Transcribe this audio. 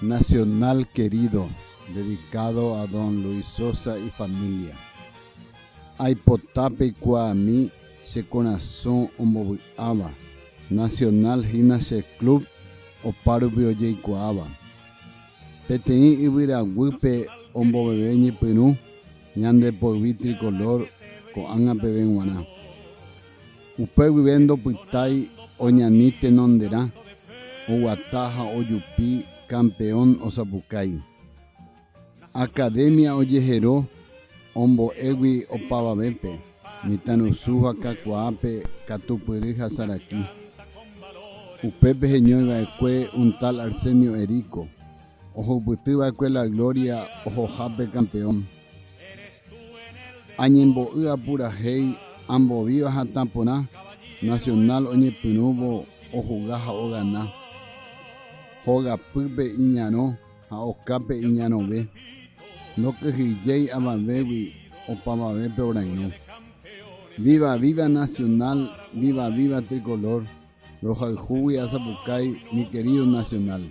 Nacional querido, dedicado a don Luis Sosa y familia. Aipotápe Kuami se corazón ombovy'áva. Nacional hína che club opárupi ojeikuaáva. Peteĩ yvyraguýpe omboveve ñepyrũ ñandepojy tricolor ko'ág̃a peve g̃uarã. Upe guive ndopytái oñani tenonderã, oguata ha ojupi campeón osapukái. Academia ojehero ombo'égui opavavépe, mitãrusu ha kakuaápe katupyry ha saraki. Upépe heñoiva'ekue un tal Arsenio Erico, ohupytyva'ekue La Gloria ohohápe campeón. Añembo'y apurahéi ambovíva hatã porã, Nacional oñepyrũvo ohuga ha ogana. Hogapýpe iñarõ ha okápe iñarõve. Nokyhyjéi avavégui opavavépe orairõ. Viva viva Nacional, viva viva Tricolor. Rohayhúgui asapukái, mi querido Nacional.